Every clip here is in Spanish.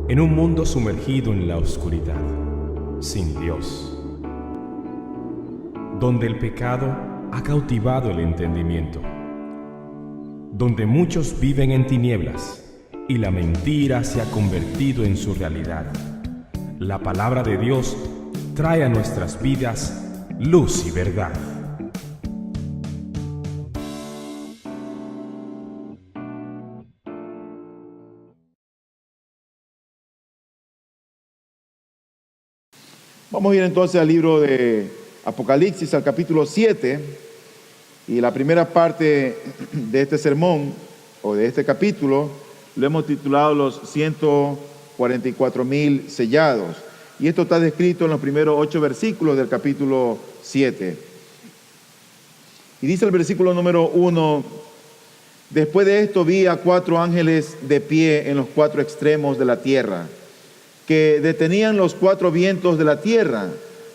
En un mundo sumergido en la oscuridad, sin Dios, donde el pecado ha cautivado el entendimiento, donde muchos viven en tinieblas y la mentira se ha convertido en su realidad, la palabra de Dios trae a nuestras vidas luz y verdad. Vamos a ir entonces al libro de Apocalipsis, al capítulo 7, y la primera parte de este sermón, o de este capítulo, lo hemos titulado los 144,000 sellados. Y esto está descrito en los primeros 8 versículos del capítulo 7. Y dice el versículo número 1: después de esto vi a 4 ángeles de pie en los 4 extremos de la tierra, que detenían los 4 vientos de la tierra,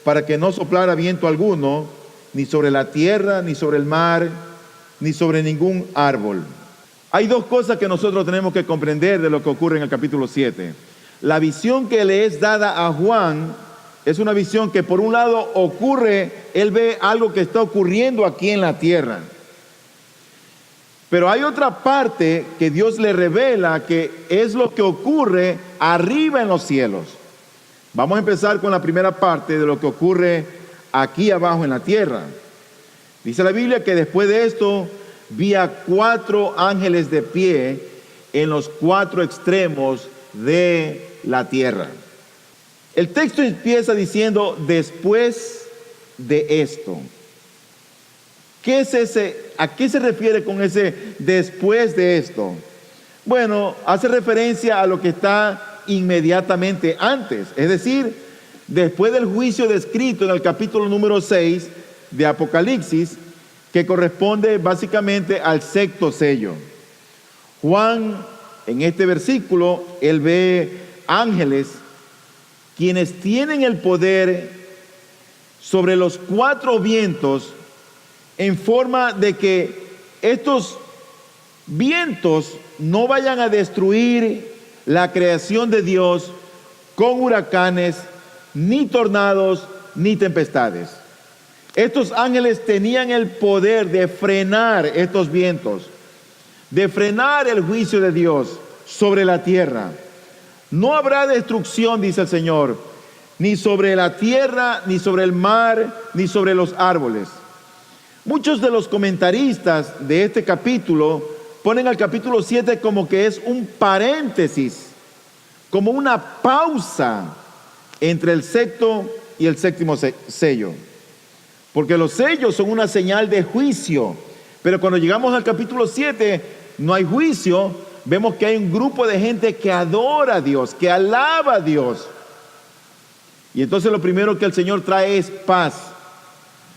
para que no soplara viento alguno, ni sobre la tierra, ni sobre el mar, ni sobre ningún árbol. Hay 2 cosas que nosotros tenemos que comprender de lo que ocurre en el capítulo 7. La visión que le es dada a Juan es una visión que por un lado ocurre, él ve algo que está ocurriendo aquí en la tierra. Pero hay otra parte que Dios le revela, que es lo que ocurre arriba en los cielos. Vamos a empezar con la primera parte de lo que ocurre aquí abajo en la tierra. Dice la Biblia que después de esto vi a 4 ángeles de pie en los 4 extremos de la tierra. El texto empieza diciendo después de esto. ¿Qué es ese? ¿A qué se refiere con ese después de esto? Bueno, hace referencia a lo que está inmediatamente antes, es decir, después del juicio descrito en el capítulo número 6 de Apocalipsis, que corresponde básicamente al 6º sello. Juan, en este versículo, él ve ángeles quienes tienen el poder sobre los 4 vientos, en forma de que estos vientos no vayan a destruir la creación de Dios con huracanes, ni tornados, ni tempestades. Estos ángeles tenían el poder de frenar estos vientos, de frenar el juicio de Dios sobre la tierra. No habrá destrucción, dice el Señor, ni sobre la tierra, ni sobre el mar, ni sobre los árboles. Muchos de los comentaristas de este capítulo ponen al capítulo 7 como que es un paréntesis, como una pausa entre el 6º y el 7º sello. Porque los sellos son una señal de juicio, pero cuando llegamos al capítulo 7 no hay juicio. Vemos que hay un grupo de gente que adora a Dios, que alaba a Dios. Y entonces lo primero que el Señor trae es paz.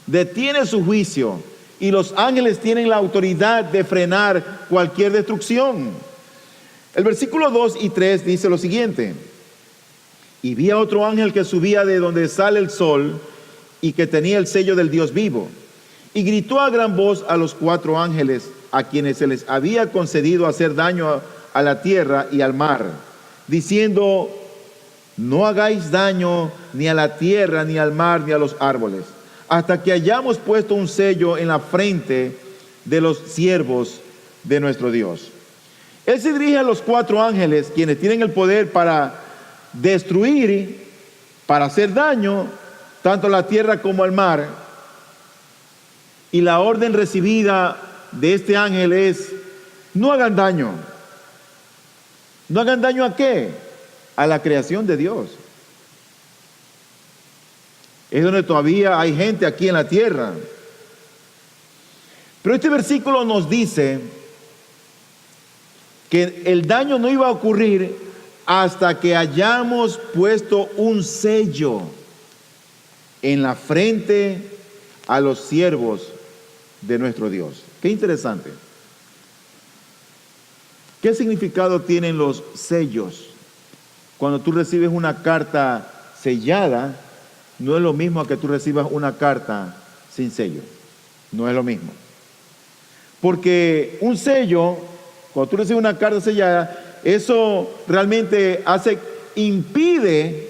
Detiene su juicio y los ángeles tienen la autoridad de frenar cualquier destrucción. El versículo 2 y 3 dice lo siguiente: y vi a otro ángel que subía de donde sale el sol y que tenía el sello del Dios vivo, y gritó a gran voz a los 4 ángeles a quienes se les había concedido hacer daño a la tierra y al mar, diciendo: no hagáis daño ni a la tierra, ni al mar, ni a los árboles, hasta que hayamos puesto un sello en la frente de los siervos de nuestro Dios. Él se dirige a los 4 ángeles, quienes tienen el poder para destruir, para hacer daño, tanto a la tierra como al mar. Y la orden recibida de este ángel es: no hagan daño. ¿No hagan daño a qué? A la creación de Dios. Es donde todavía hay gente aquí en la tierra. Pero este versículo nos dice que el daño no iba a ocurrir hasta que hayamos puesto un sello en la frente a los siervos de nuestro Dios. Qué interesante. ¿Qué significado tienen los sellos? Cuando tú recibes una carta sellada, no es lo mismo a que tú recibas una carta sin sello. No es lo mismo. Porque un sello, cuando tú recibes una carta sellada, eso realmente hace impide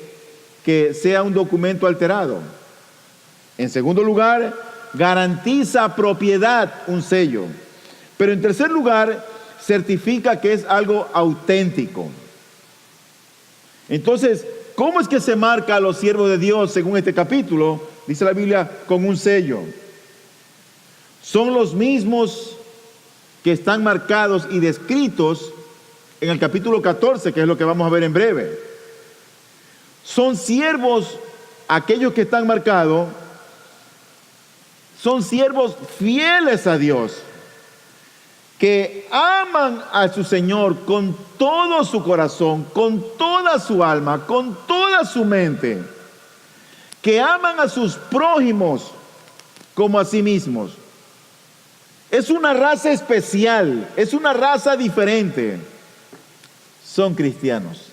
que sea un documento alterado. En segundo lugar, garantiza propiedad, un sello. Pero en tercer lugar, certifica que es algo auténtico. Entonces, ¿cómo es que se marca a los siervos de Dios según este capítulo? Dice la Biblia, con un sello. Son los mismos que están marcados y descritos en el capítulo 14, que es lo que vamos a ver en breve. Son siervos, aquellos que están marcados, son siervos fieles a Dios, que aman a su Señor con todo su corazón, con toda su alma, con toda su mente, que aman a sus prójimos como a sí mismos. Es una raza especial, es una raza diferente. Son cristianos.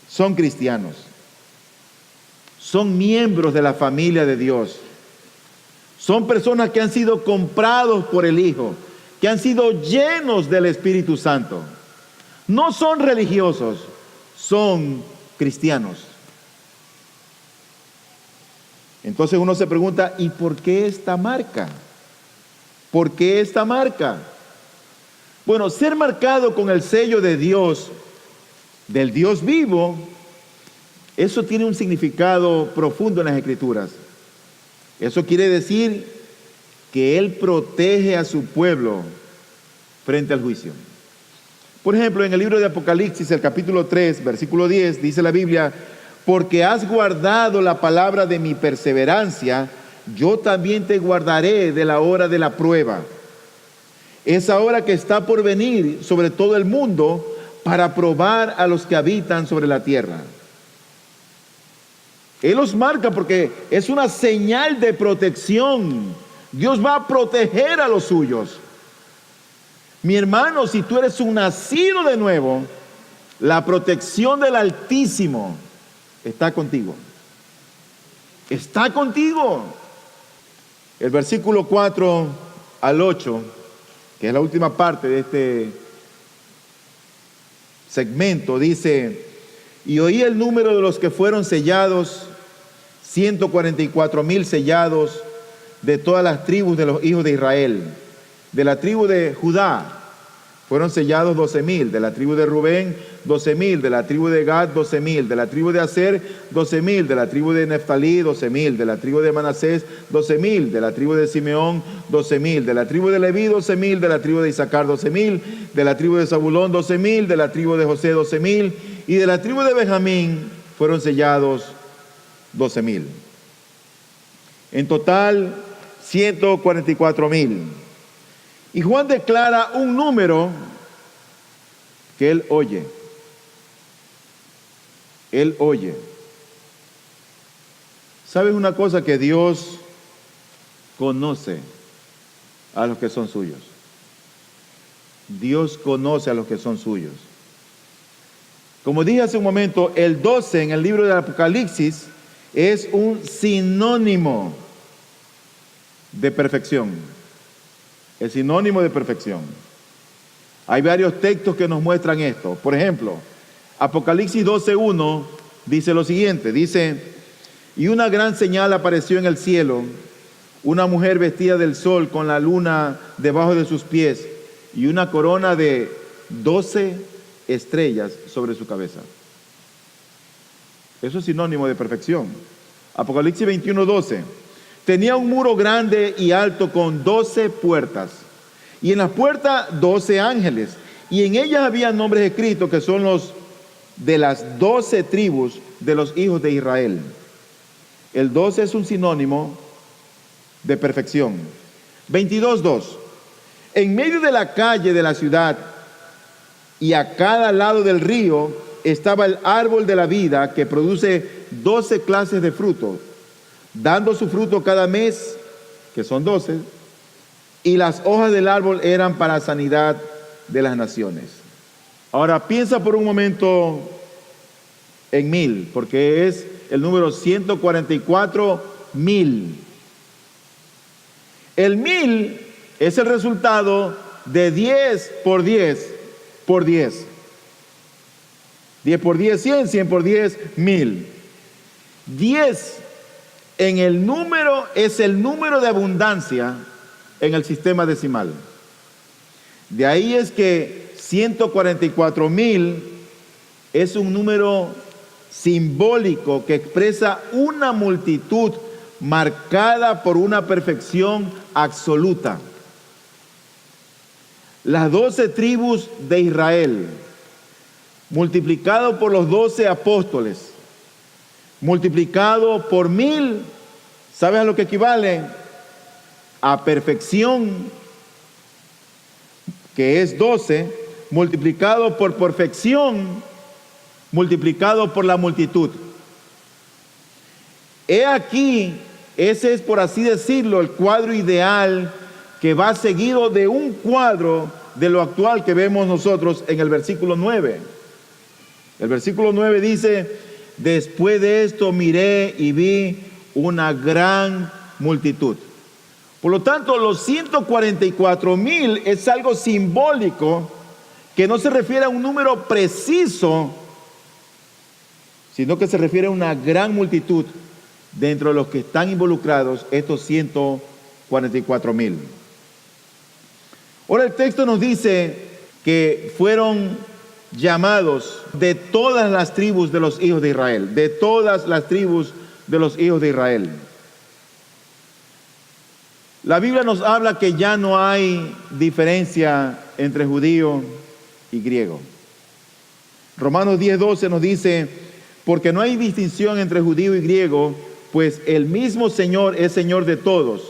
Son cristianos. Son miembros de la familia de Dios. Son personas que han sido comprados por el Hijo, que han sido llenos del Espíritu Santo. No son religiosos, son cristianos. Entonces uno se pregunta, ¿y por qué esta marca? ¿Por qué esta marca? Bueno, ser marcado con el sello de Dios, del Dios vivo, eso tiene un significado profundo en las Escrituras. Eso quiere decir que Él protege a su pueblo frente al juicio. Por ejemplo, en el libro de Apocalipsis, el capítulo 3, versículo 10, dice la Biblia: porque has guardado la palabra de mi perseverancia, yo también te guardaré de la hora de la prueba. Esa hora que está por venir sobre todo el mundo para probar a los que habitan sobre la tierra. Él los marca porque es una señal de protección. Dios va a proteger a los suyos. Mi hermano, si tú eres un nacido de nuevo, la protección del Altísimo está contigo. Está contigo. El versículo 4 al 8, que es la última parte de este segmento, dice: y oí el número de los que fueron sellados, 144,000 sellados de todas las tribus de los hijos de Israel. De la tribu de Judá fueron sellados 12,000, de la tribu de Rubén 12,000, de la tribu de Gad 12,000, de la tribu de Aser 12,000, de la tribu de Neftalí 12,000, de la tribu de Manasés 12,000, de la tribu de Simeón 12,000, de la tribu de Leví 12,000, de la tribu de Isaacar 12,000, de la tribu de Zabulón 12,000, de la tribu de José 12,000, y de la tribu de Benjamín fueron sellados 12,000. En total 144,000. Y Juan declara un número que él oye. Él oye. ¿Sabes una cosa? Que Dios conoce a los que son suyos. Dios conoce a los que son suyos. Como dije hace un momento, el 12 en el libro del Apocalipsis es un sinónimo de perfección. El sinónimo de perfección. Hay varios textos que nos muestran esto. Por ejemplo, Apocalipsis 12:1 dice lo siguiente. Dice: y una gran señal apareció en el cielo, una mujer vestida del sol con la luna debajo de sus pies y una corona de 12 estrellas sobre su cabeza. Eso es sinónimo de perfección. Apocalipsis 21:12. Tenía un muro grande y alto con 12 puertas, y en las puertas 12 ángeles, y en ellas había nombres escritos que son los de las 12 tribus de los hijos de Israel. El 12 es un sinónimo de perfección. 22:2. En medio de la calle de la ciudad y a cada lado del río estaba el árbol de la vida, que produce 12 clases de fruto, dando su fruto cada mes, que son 12, y las hojas del árbol eran para sanidad de las naciones. Ahora piensa por un momento en 1000, porque es el número 144,000. El 1000 es el resultado de 10 por 10 por 10. 10 por 10, 100, 100 por 10, 1000. 10 en el número es el número de abundancia en el sistema decimal. De ahí es que 144,000 es un número simbólico que expresa una multitud marcada por una perfección absoluta. Las 12 tribus de Israel, multiplicado por los 12 apóstoles, multiplicado por 1000, ¿sabes a lo que equivale? A perfección, que es 12, multiplicado por perfección, multiplicado por la multitud. He aquí, ese es, por así decirlo, el cuadro ideal que va seguido de un cuadro de lo actual que vemos nosotros en el versículo 9. El versículo 9 dice: después de esto miré y vi una gran multitud. Por lo tanto, los 144,000 es algo simbólico que no se refiere a un número preciso, sino que se refiere a una gran multitud dentro de los que están involucrados, estos 144,000. Ahora el texto nos dice que fueron llamados de todas las tribus de los hijos de Israel, de todas las tribus de los hijos de Israel. La Biblia nos habla que ya no hay diferencia entre judío y griego. Romanos 10:12 nos dice: porque no hay distinción entre judío y griego, pues el mismo Señor es Señor de todos,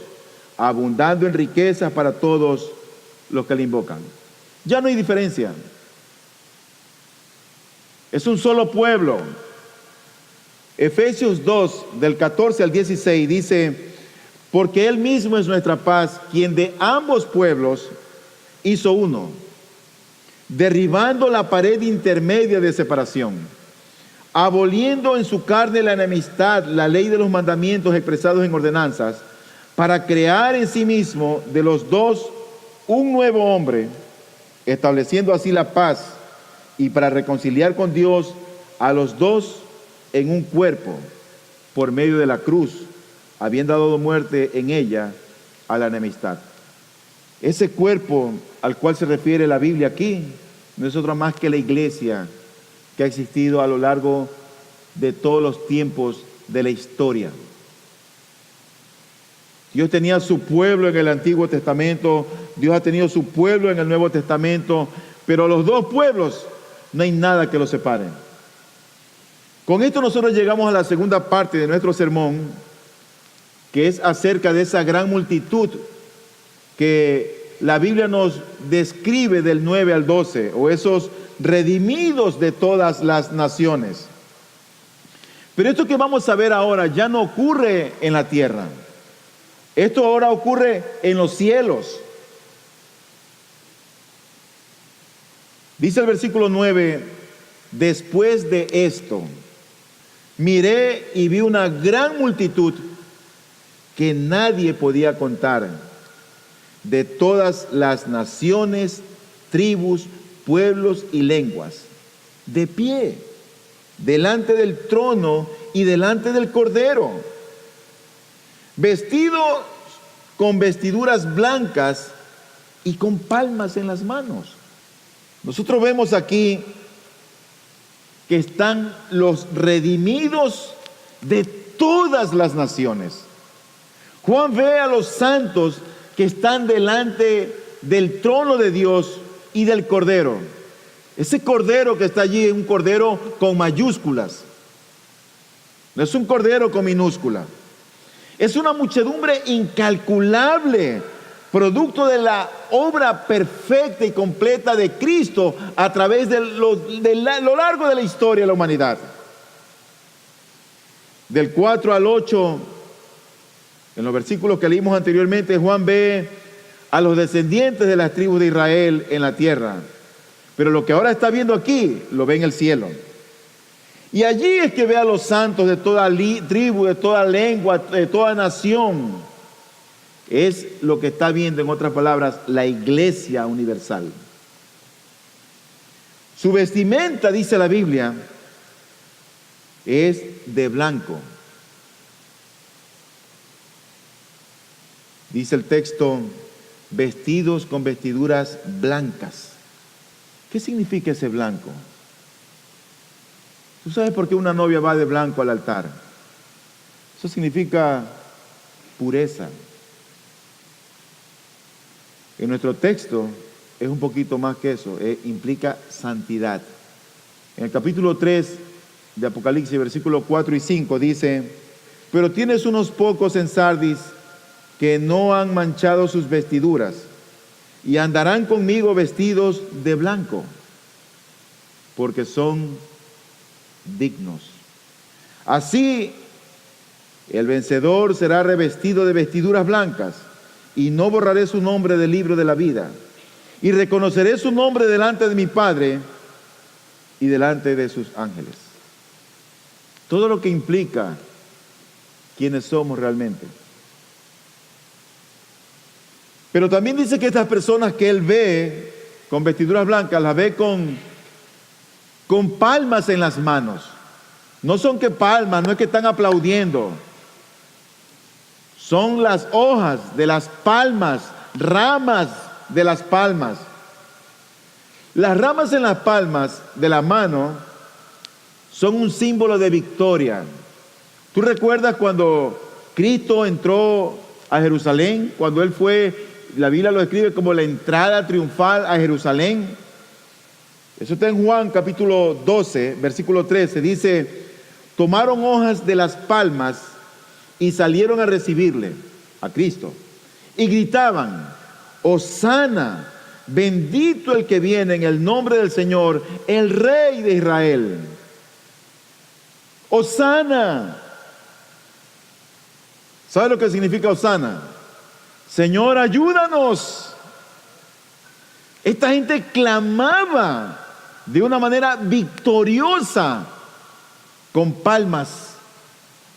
abundando en riquezas para todos los que le invocan. Ya no hay diferencia. Es un solo pueblo. Efesios 2, del 14 al 16 dice: porque Él mismo es nuestra paz, quien de ambos pueblos hizo uno, derribando la pared intermedia de separación, aboliendo en su carne la enemistad, la ley de los mandamientos expresados en ordenanzas, para crear en sí mismo de los dos un nuevo hombre, estableciendo así la paz, y para reconciliar con Dios a los dos en un cuerpo, por medio de la cruz, habiendo dado muerte en ella a la enemistad. Ese cuerpo al cual se refiere la Biblia aquí no es otra más que la iglesia que ha existido a lo largo de todos los tiempos de la historia. Dios tenía su pueblo en el Antiguo Testamento, Dios ha tenido su pueblo en el Nuevo Testamento, pero los dos pueblos no hay nada que los separe. Con esto nosotros llegamos a la segunda parte de nuestro sermón, que es acerca de esa gran multitud que la Biblia nos describe del 9 al 12, o esos redimidos de todas las naciones. Pero esto que vamos a ver ahora ya no ocurre en la tierra. Esto ahora ocurre en los cielos. Dice el versículo 9: después de esto, miré y vi una gran multitud que nadie podía contar, de todas las naciones, tribus, pueblos y lenguas, de pie, delante del trono y delante del Cordero, vestidos con vestiduras blancas y con palmas en las manos. Nosotros vemos aquí que están los redimidos de todas las naciones. Juan ve a los santos que están delante del trono de Dios y del Cordero. Ese Cordero que está allí es un Cordero con mayúsculas. No es un Cordero con minúscula. Es una muchedumbre incalculable, producto de la obra perfecta y completa de Cristo a través de lo largo de la historia de la humanidad. Del 4 al 8, en los versículos que leímos anteriormente, Juan ve a los descendientes de las tribus de Israel en la tierra. Pero lo que ahora está viendo aquí, lo ve en el cielo. Y allí es que ve a los santos de toda tribu, de toda lengua, de toda nación. Es lo que está viendo, en otras palabras, la iglesia universal. Su vestimenta, dice la Biblia, es de blanco. Dice el texto, vestidos con vestiduras blancas. ¿Qué significa ese blanco? ¿Tú sabes por qué una novia va de blanco al altar? Eso significa pureza. En nuestro texto es un poquito más que eso, implica santidad. En el capítulo 3 de Apocalipsis, versículos 4 y 5 dice, pero tienes unos pocos en Sardis que no han manchado sus vestiduras y andarán conmigo vestidos de blanco, porque son dignos. Así, el vencedor será revestido de vestiduras blancas, y no borraré su nombre del libro de la vida, y reconoceré su nombre delante de mi Padre y delante de sus ángeles. Todo lo que implica quiénes somos realmente. Pero también dice que estas personas que él ve con vestiduras blancas, las ve con palmas en las manos. No son que palmas, no es que están aplaudiendo. Son las hojas de las palmas, ramas de las palmas. Las ramas en las palmas de la mano son un símbolo de victoria. ¿Tú recuerdas cuando Cristo entró a Jerusalén? Cuando él fue, la Biblia lo describe como la entrada triunfal a Jerusalén. Eso está en Juan capítulo 12, versículo 13. Dice, tomaron hojas de las palmas y salieron a recibirle, a Cristo. Y gritaban, Hosana, bendito el que viene en el nombre del Señor, el Rey de Israel. Hosana. ¿Sabe lo que significa Hosana? Señor, ayúdanos. Esta gente clamaba de una manera victoriosa con palmas,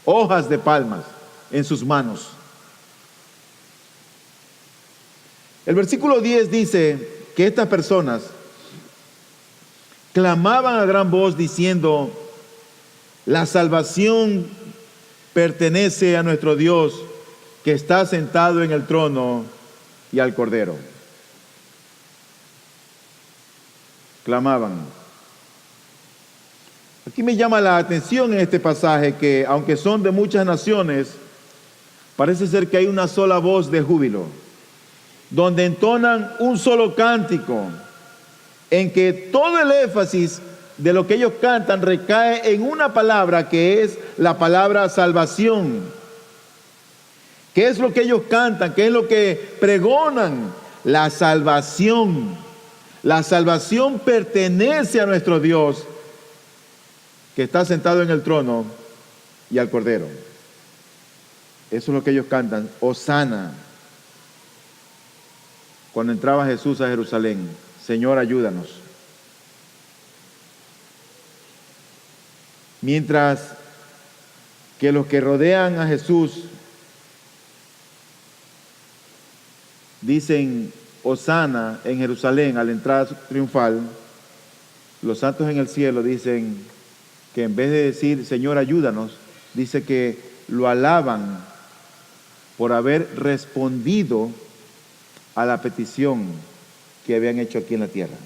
hojas de palmas en sus manos. El versículo 10 dice que estas personas clamaban a gran voz diciendo, la salvación pertenece a nuestro Dios que está sentado en el trono y al Cordero. Clamaban. Aquí me llama la atención en este pasaje que, aunque son de muchas naciones, parece ser que hay una sola voz de júbilo, donde entonan un solo cántico, en que todo el énfasis de lo que ellos cantan recae en una palabra que es la palabra salvación. ¿Qué es lo que ellos cantan? ¿Qué es lo que pregonan? La salvación. La salvación pertenece a nuestro Dios que está sentado en el trono y al Cordero. Eso es lo que ellos cantan. Hosana. Cuando entraba Jesús a Jerusalén, Señor, ayúdanos. Mientras que los que rodean a Jesús dicen Hosana en Jerusalén a la entrada triunfal, los santos en el cielo dicen que en vez de decir Señor, ayúdanos, dice que lo alaban por haber respondido a la petición que habían hecho aquí en la tierra.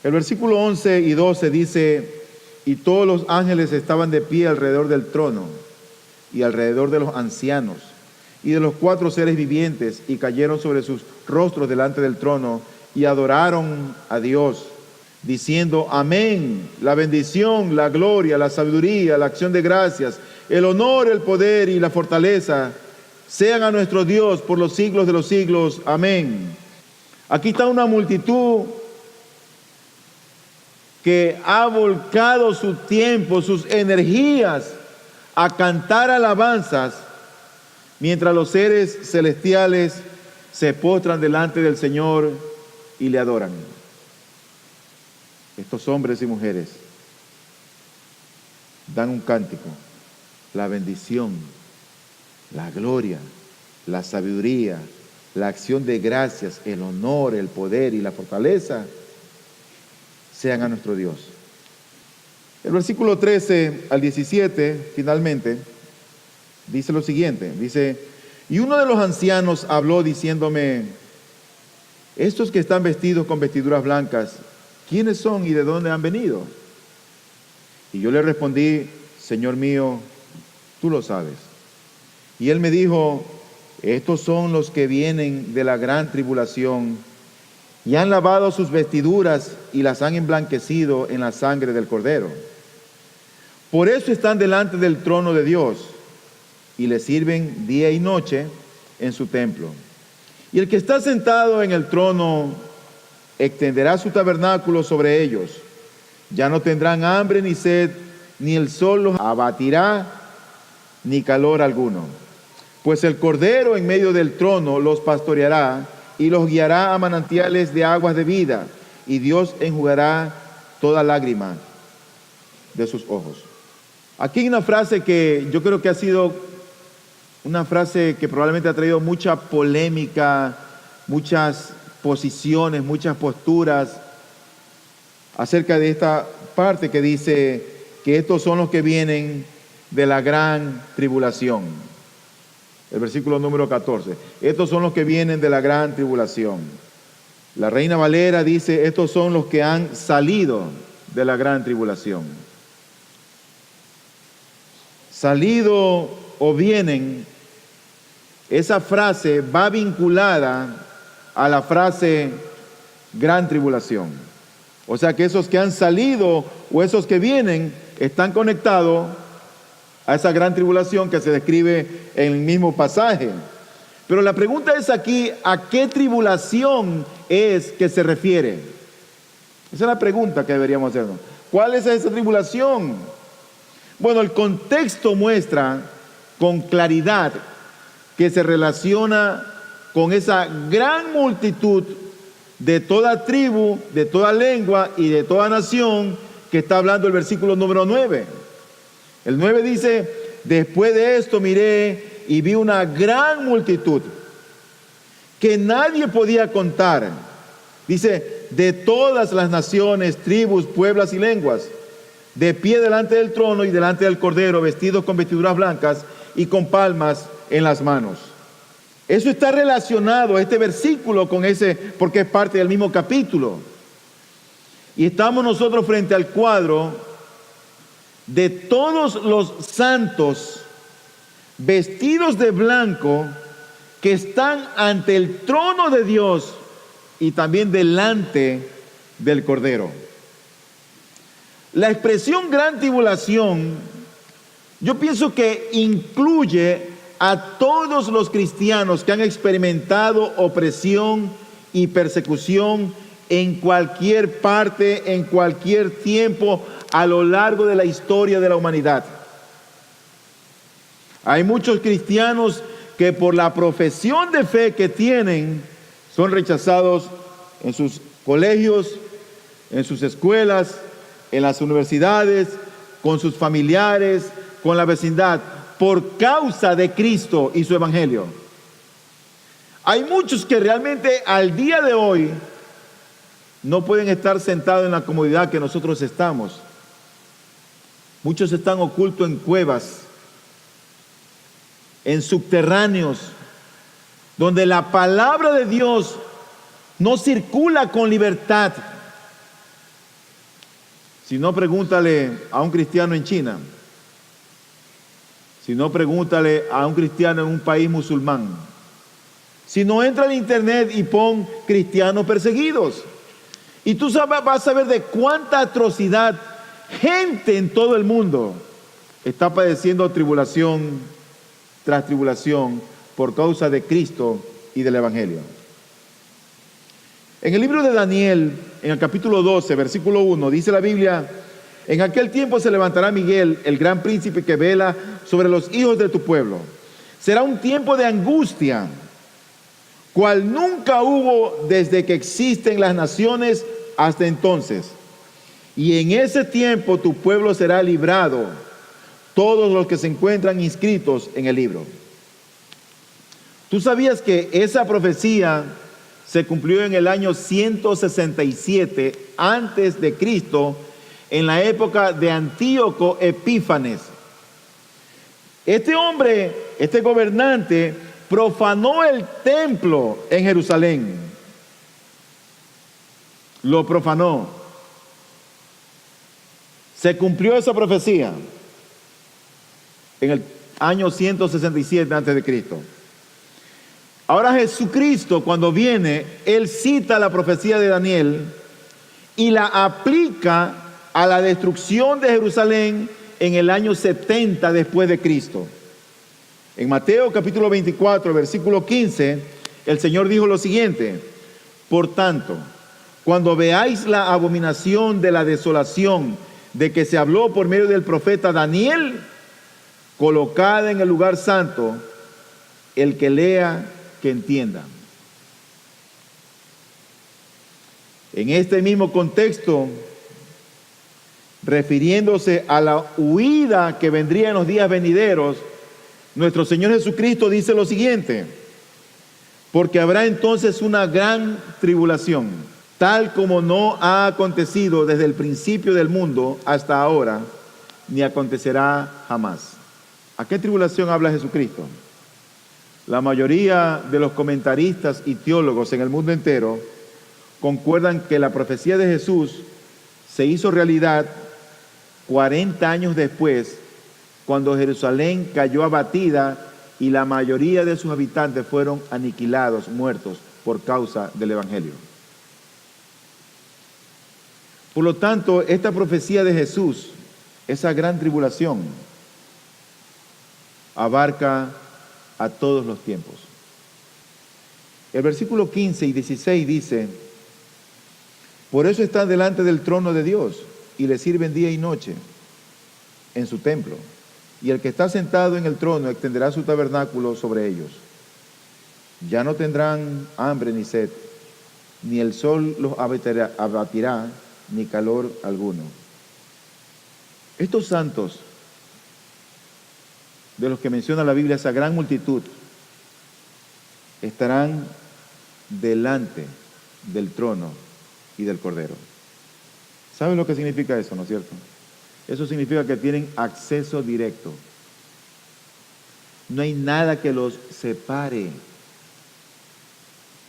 El versículo 11 y 12 dice, y todos los ángeles estaban de pie alrededor del trono y alrededor de los ancianos y de los 4 seres vivientes, y cayeron sobre sus rostros delante del trono y adoraron a Dios, diciendo, amén, la bendición, la gloria, la sabiduría, la acción de gracias, el honor, el poder y la fortaleza sean a nuestro Dios por los siglos de los siglos, amén. Aquí está una multitud que ha volcado su tiempo, sus energías a cantar alabanzas, mientras los seres celestiales se postran delante del Señor y le adoran. Estos hombres y mujeres dan un cántico, la bendición, la gloria, la sabiduría, la acción de gracias, el honor, el poder y la fortaleza sean a nuestro Dios. El versículo 13 al 17, finalmente, dice lo siguiente, dice: y uno de los ancianos habló diciéndome: estos que están vestidos con vestiduras blancas, ¿quiénes son y de dónde han venido? Y yo le respondí: Señor mío, tú lo sabes. Y él me dijo: estos son los que vienen de la gran tribulación y han lavado sus vestiduras y las han emblanquecido en la sangre del Cordero. Por eso están delante del trono de Dios y le sirven día y noche en su templo. Y el que está sentado en el trono extenderá su tabernáculo sobre ellos. Ya no tendrán hambre ni sed, ni el sol los abatirá, ni calor alguno. Pues el Cordero en medio del trono los pastoreará y los guiará a manantiales de aguas de vida, y Dios enjugará toda lágrima de sus ojos. Aquí hay una frase que yo creo que ha sido una frase que probablemente ha traído mucha polémica, muchas posiciones, muchas posturas acerca de esta parte que dice que estos son los que vienen de la gran tribulación. El versículo número 14. Estos son los que vienen de la gran tribulación. La Reina Valera dice: estos son los que han salido de la gran tribulación. Salido o vienen, esa frase va vinculada a la frase gran tribulación. O sea que esos que han salido o esos que vienen están conectados a esa gran tribulación que se describe en el mismo pasaje. Pero la pregunta es aquí: ¿a qué tribulación es que se refiere? Esa es la pregunta que deberíamos hacernos. ¿Cuál es esa tribulación? Bueno, el contexto muestra con claridad que se relaciona con esa gran multitud de toda tribu, de toda lengua y de toda nación que está hablando el versículo número 9. El 9 dice: después de esto miré y vi una gran multitud que nadie podía contar. Dice: de todas las naciones, tribus, pueblos y lenguas, de pie delante del trono y delante del Cordero, vestidos con vestiduras blancas y con palmas en las manos. Eso está relacionado, este versículo, con ese, porque es parte del mismo capítulo. Y estamos nosotros frente al cuadro de todos los santos vestidos de blanco que están ante el trono de Dios y también delante del Cordero. La expresión gran tribulación, yo pienso que incluye a todos los cristianos que han experimentado opresión y persecución en cualquier parte, en cualquier tiempo, a lo largo de la historia de la humanidad. Hay muchos cristianos que por la profesión de fe que tienen son rechazados en sus colegios, en sus escuelas, en las universidades, con sus familiares, con la vecindad, por causa de Cristo y su evangelio. Hay muchos que realmente al día de hoy no pueden estar sentados en la comodidad que nosotros estamos. Muchos están ocultos en cuevas, en subterráneos, donde la palabra de Dios no circula con libertad. Si no, pregúntale a un cristiano en China. Si no, pregúntale a un cristiano en un país musulmán. Si no, entra al internet y pon cristianos perseguidos. Y tú vas a ver de cuánta atrocidad gente en todo el mundo está padeciendo tribulación tras tribulación por causa de Cristo y del Evangelio. En el libro de Daniel, en el capítulo 12, versículo 1, dice la Biblia: en aquel tiempo se levantará Miguel, el gran príncipe que vela sobre los hijos de tu pueblo. Será un tiempo de angustia, cual nunca hubo desde que existen las naciones hasta entonces. Y en ese tiempo tu pueblo será librado, todos los que se encuentran inscritos en el libro. ¿Tú sabías que esa profecía se cumplió en el año 167 antes de Cristo, en la época de Antíoco Epífanes? Este hombre, este gobernante, profanó el templo en Jerusalén. Lo profanó. Se cumplió esa profecía en el año 167 antes de Cristo. Ahora Jesucristo, cuando viene, Él cita la profecía de Daniel y la aplica a la destrucción de Jerusalén en el año 70 después de Cristo. En Mateo capítulo 24, versículo 15, el Señor dijo lo siguiente: por tanto, cuando veáis la abominación de la desolación de que se habló por medio del profeta Daniel, colocada en el lugar santo, el que lea, que entienda. En este mismo contexto, refiriéndose a la huida que vendría en los días venideros, nuestro Señor Jesucristo dice lo siguiente: porque habrá entonces una gran tribulación, tal como no ha acontecido desde el principio del mundo hasta ahora, ni acontecerá jamás. ¿A qué tribulación habla Jesucristo? La mayoría de los comentaristas y teólogos en el mundo entero concuerdan que la profecía de Jesús se hizo realidad 40 años después, cuando Jerusalén cayó abatida y la mayoría de sus habitantes fueron aniquilados, muertos por causa del Evangelio. Por lo tanto, esta profecía de Jesús, esa gran tribulación, abarca a todos los tiempos. El versículo 15 y 16 dice: por eso están delante del trono de Dios y le sirven día y noche en su templo. Y el que está sentado en el trono extenderá su tabernáculo sobre ellos. Ya no tendrán hambre ni sed, ni el sol los abatirá, ni calor alguno. Estos santos, de los que menciona la Biblia, esa gran multitud, estarán delante del trono y del Cordero. ¿Saben lo que significa eso, no es cierto? Eso significa que tienen acceso directo. No hay nada que los separe.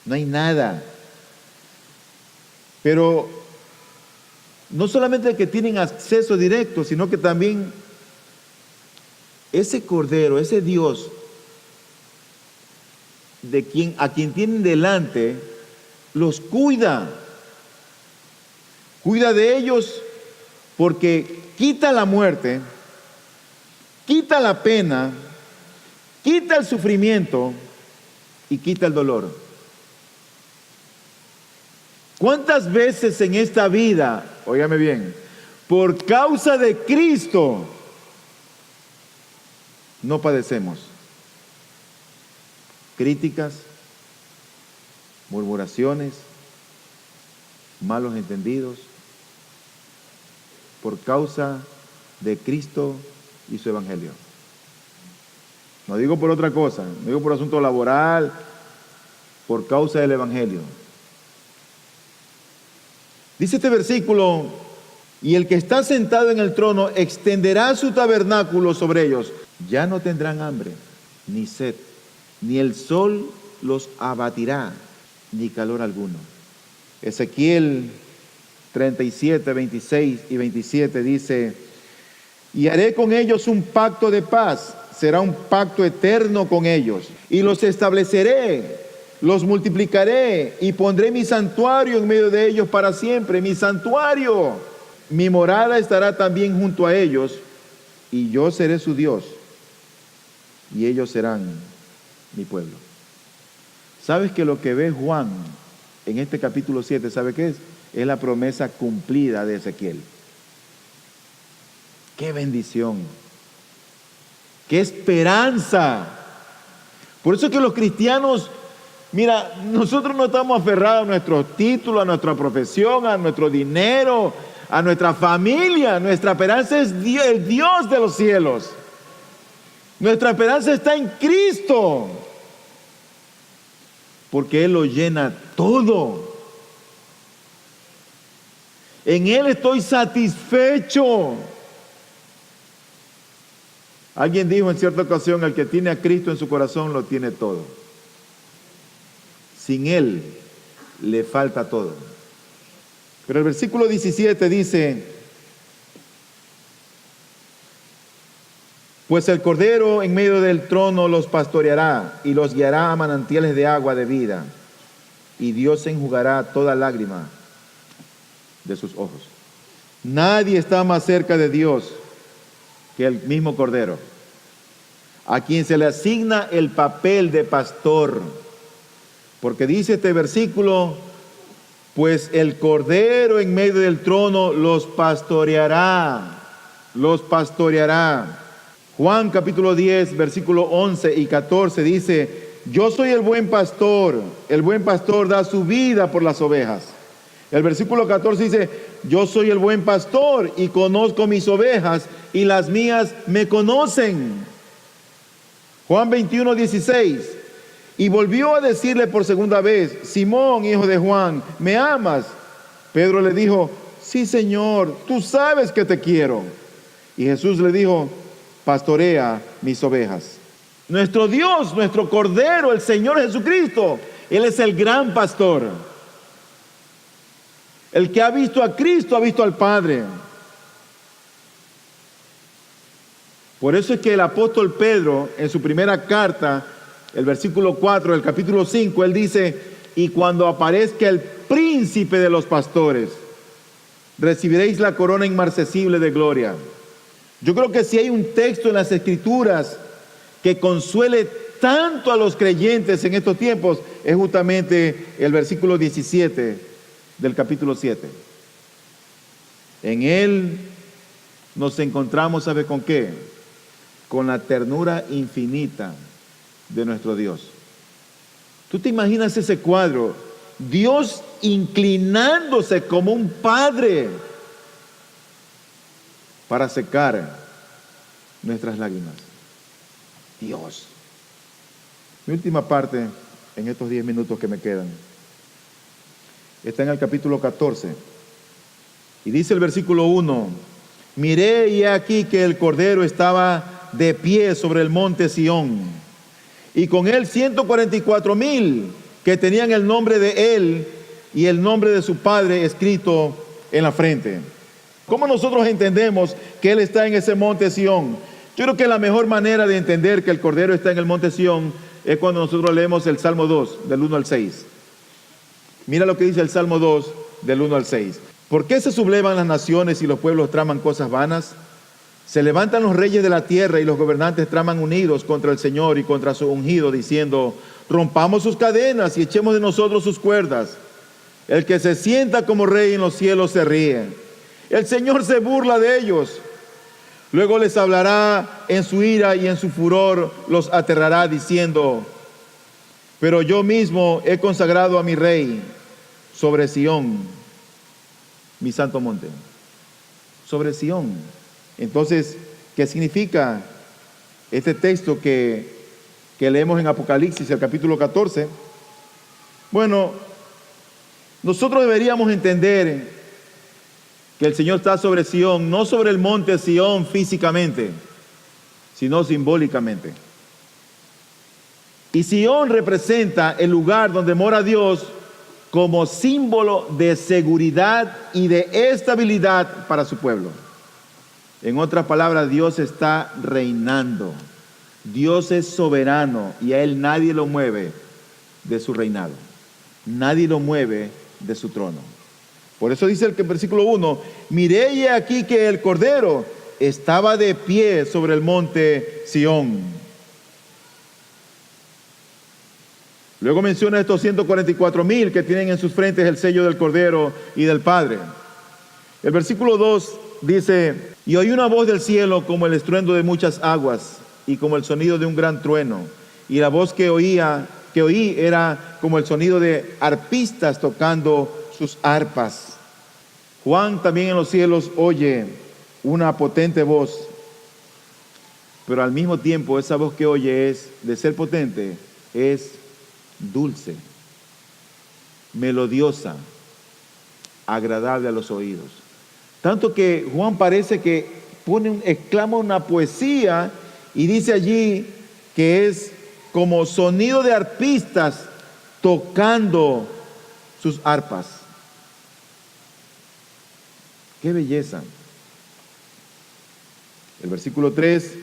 No hay nada. Pero no solamente que tienen acceso directo, sino que también ese Cordero, ese Dios a quien tienen delante, los cuida. Cuida de ellos porque quita la muerte, quita la pena, quita el sufrimiento y quita el dolor. ¿Cuántas veces en esta vida, óigame bien, por causa de Cristo, no padecemos críticas, murmuraciones, malos entendidos, por causa de Cristo y su Evangelio? No digo por otra cosa, no digo por asunto laboral, por causa del Evangelio. Dice este versículo: y el que está sentado en el trono extenderá su tabernáculo sobre ellos. Ya no tendrán hambre, ni sed, ni el sol los abatirá, ni calor alguno. Ezequiel 37, 26 y 27 dice: y haré con ellos un pacto de paz, será un pacto eterno con ellos, y los estableceré, los multiplicaré, y pondré mi santuario en medio de ellos para siempre, mi santuario. Mi morada estará también junto a ellos, y yo seré su Dios, y ellos serán mi pueblo. ¿Sabes que lo que ve Juan en este capítulo 7, ¿sabe qué es? Es la promesa cumplida de Ezequiel. ¡Qué bendición! ¡Qué esperanza! Por eso es que los cristianos, mira, nosotros no estamos aferrados a nuestros títulos, a nuestra profesión, a nuestro dinero, a nuestra familia. Nuestra esperanza es Dios, el Dios de los cielos. Nuestra esperanza está en Cristo. porque Él lo llena todo. En Él estoy satisfecho. Alguien dijo en cierta ocasión, el que tiene a Cristo en su corazón lo tiene todo. Sin Él le falta todo. Pero el versículo 17 dice: pues el Cordero en medio del trono los pastoreará y los guiará a manantiales de agua de vida, y Dios enjugará toda lágrima de sus ojos. Nadie está más cerca de Dios que el mismo Cordero, a quien se le asigna el papel de pastor. Porque dice este versículo: pues el Cordero en medio del trono los pastoreará, los pastoreará. Juan capítulo 10, versículo 11 y 14 dice: yo soy el buen pastor da su vida por las ovejas. El versículo 14 dice: yo soy el buen pastor y conozco mis ovejas y las mías me conocen. Juan 21, 16: y volvió a decirle por segunda vez: Simón, hijo de Juan, ¿me amas? Pedro le dijo: sí, Señor, tú sabes que te quiero. Y Jesús le dijo: pastorea mis ovejas. Nuestro Dios, nuestro Cordero, el Señor Jesucristo, Él es el gran pastor. El que ha visto a Cristo ha visto al Padre. Por eso es que el apóstol Pedro, en su primera carta, el versículo 4 del capítulo 5, él dice: y cuando aparezca el príncipe de los pastores, recibiréis la corona inmarcesible de gloria. Yo creo que si hay un texto en las Escrituras que consuele tanto a los creyentes en estos tiempos, es justamente el versículo 17 del capítulo 7. En él nos encontramos, ¿sabe con qué? Con la ternura infinita de nuestro Dios. ¿Tú te imaginas ese cuadro? Dios inclinándose como un padre para secar nuestras lágrimas. Dios. Mi última parte en estos 10 minutos que me quedan está en el capítulo 14 y dice el versículo 1: miré y he aquí que el Cordero estaba de pie sobre el monte Sión, y con él 144,000 que tenían el nombre de él y el nombre de su padre escrito en la frente. ¿Cómo nosotros entendemos que Él está en ese monte Sión? Yo creo que la mejor manera de entender que el Cordero está en el monte Sión es cuando nosotros leemos el Salmo 2, del 1 al 6. Mira lo que dice el Salmo 2, del 1 al 6. ¿Por qué se sublevan las naciones y los pueblos traman cosas vanas? Se levantan los reyes de la tierra y los gobernantes traman unidos contra el Señor y contra su ungido, diciendo: rompamos sus cadenas y echemos de nosotros sus cuerdas. El que se sienta como rey en los cielos se ríe. El Señor se burla de ellos. Luego les hablará en su ira y en su furor los aterrará, diciendo: pero yo mismo he consagrado a mi rey sobre Sión, mi santo monte. Sobre Sión. Entonces, ¿qué significa este texto que leemos en Apocalipsis, el capítulo 14? Bueno, nosotros deberíamos entender que el Señor está sobre Sión, no sobre el monte Sión físicamente, sino simbólicamente. Y Sión representa el lugar donde mora Dios como símbolo de seguridad y de estabilidad para su pueblo. En otras palabras, Dios está reinando. Dios es soberano y a Él nadie lo mueve de su reinado. Nadie lo mueve de su trono. Por eso dice el versículo 1: miré y aquí que el Cordero estaba de pie sobre el monte Sión. Luego menciona estos 144,000 que tienen en sus frentes el sello del Cordero y del Padre. El versículo 2 dice: y oí una voz del cielo como el estruendo de muchas aguas y como el sonido de un gran trueno. Y la voz que oí era como el sonido de arpistas tocando sus arpas. Juan también en los cielos oye una potente voz, pero al mismo tiempo esa voz que oye, es de ser potente, es dulce. melodiosa, agradable a los oídos. Tanto que Juan parece que exclama una poesía y dice allí que es como sonido de arpistas tocando sus arpas. ¡Qué belleza! El versículo 3,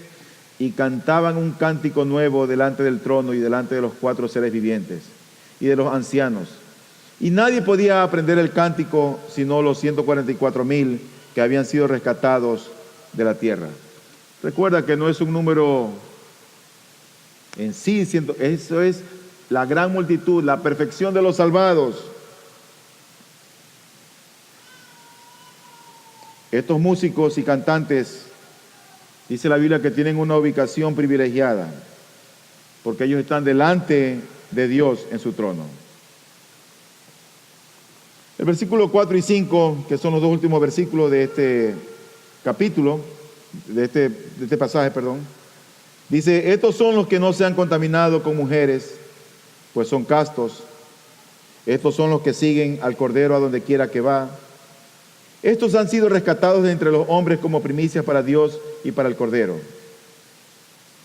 y cantaban un cántico nuevo delante del trono y delante de los 4 seres vivientes y de los ancianos. Y nadie podía aprender el cántico sino los 144,000 que habían sido rescatados de la tierra. Recuerda que no es un número en sí, eso es la gran multitud, la perfección de los salvados. Estos músicos y cantantes, dice la Biblia que tienen una ubicación privilegiada, porque ellos están delante de Dios en su trono. El versículo 4 y 5, que son los 2 últimos versículos de este capítulo, de este pasaje, perdón, dice: estos son los que no se han contaminado con mujeres, pues son castos. Estos son los que siguen al Cordero a donde quiera que va. Estos han sido rescatados de entre los hombres como primicias para Dios y para el Cordero.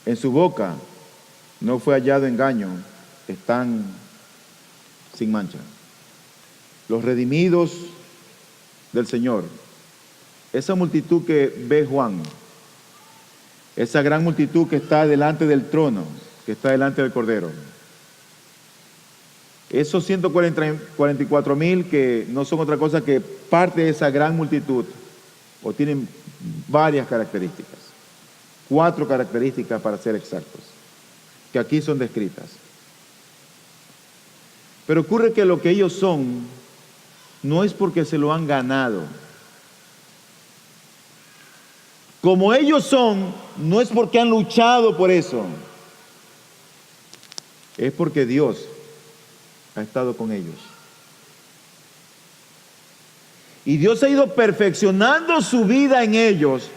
En su boca no fue hallado engaño, están sin mancha. Los redimidos del Señor, esa multitud que ve Juan, esa gran multitud que está delante del trono, que está delante del Cordero. Esos 144,000 que no son otra cosa que parte de esa gran multitud, o tienen varias características, 4 características para ser exactos, que aquí son descritas. Pero ocurre que lo que ellos son no es porque se lo han ganado. Como ellos son, no es porque han luchado por eso, es porque Dios ha estado con ellos. Y Dios ha ido perfeccionando su vida en ellos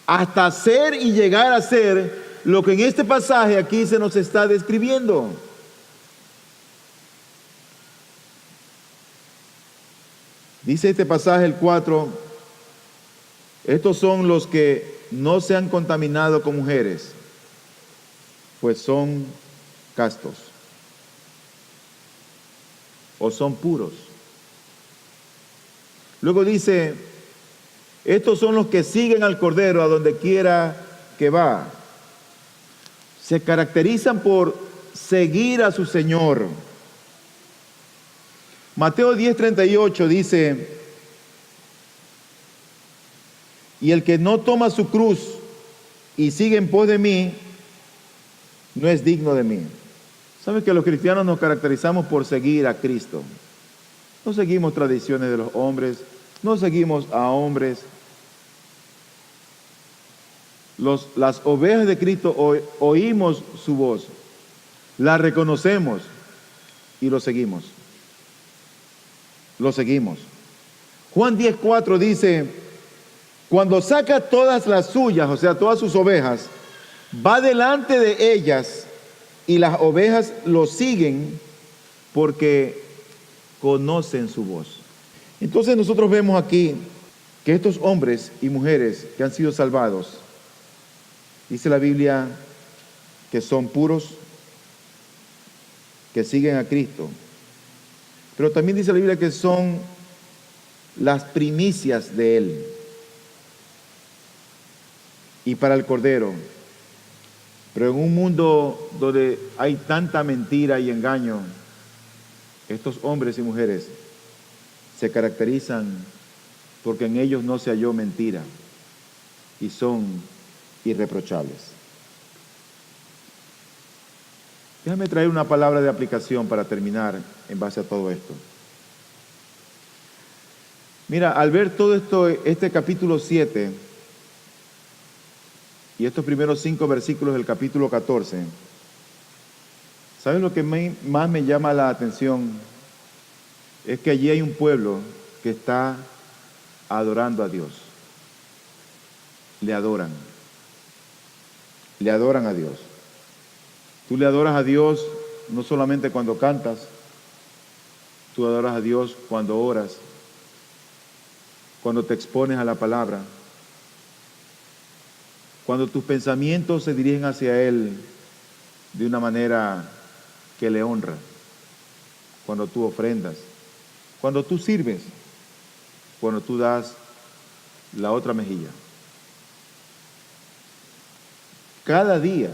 hasta ser y llegar a ser lo que en este pasaje aquí se nos está describiendo. Dice este pasaje, el 4, estos son los que no se han contaminado con mujeres, pues son castos o son puros. Luego dice, estos son los que siguen al Cordero a donde quiera que va. Se caracterizan por seguir a su Señor. Mateo 10:38 dice, y el que no toma su cruz y sigue en pos de mí, no es digno de mí. ¿Saben que los cristianos nos caracterizamos por seguir a Cristo? No seguimos tradiciones de los hombres, no seguimos a hombres. Las ovejas de Cristo oímos su voz, la reconocemos y lo seguimos. Lo seguimos. Juan 10:4 dice, cuando saca todas las suyas, o sea, todas sus ovejas, va delante de ellas y las ovejas lo siguen porque conocen su voz. Entonces nosotros vemos aquí que estos hombres y mujeres que han sido salvados, dice la Biblia que son puros, que siguen a Cristo. Pero también dice la Biblia que son las primicias de Él y para el Cordero. Pero en un mundo donde hay tanta mentira y engaño, estos hombres y mujeres se caracterizan porque en ellos no se halló mentira y son irreprochables. Déjame traer una palabra de aplicación para terminar en base a todo esto. Mira, al ver todo esto, este capítulo 7 y estos primeros 5 versículos del capítulo 14, ¿sabes lo que más me llama la atención? Es que allí hay un pueblo que está adorando a Dios. Le adoran a Dios. Tú le adoras a Dios no solamente cuando cantas, Tú adoras a Dios cuando oras, cuando te expones a la palabra, cuando tus pensamientos se dirigen hacia Él de una manera que le honra, cuando tú ofrendas, cuando tú sirves, cuando tú das la otra mejilla. Cada día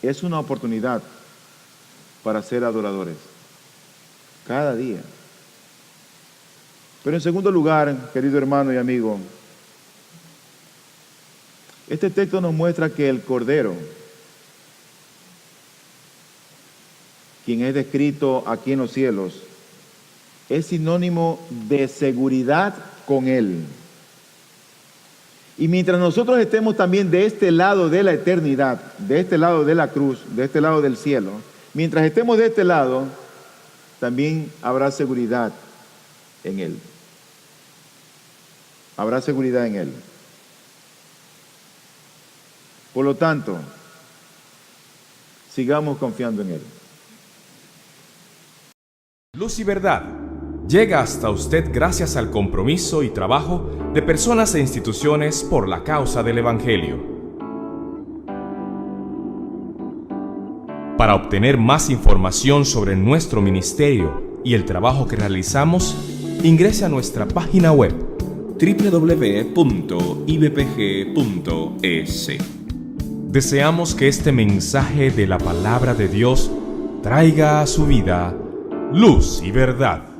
es una oportunidad para ser adoradores. Cada día. Pero en segundo lugar, querido hermano y amigo, este texto nos muestra que el Cordero, quien es descrito aquí en los cielos, es sinónimo de seguridad con Él. Y mientras nosotros estemos también de este lado de la eternidad, de este lado de la cruz, de este lado del cielo, mientras estemos de este lado, también habrá seguridad en Él. Habrá seguridad en Él. Por lo tanto, sigamos confiando en Él. Luz y Verdad llega hasta usted gracias al compromiso y trabajo de personas e instituciones por la causa del Evangelio. Para obtener más información sobre nuestro ministerio y el trabajo que realizamos, ingrese a nuestra página web www.ibpg.es. Deseamos que este mensaje de la palabra de Dios traiga a su vida luz y verdad.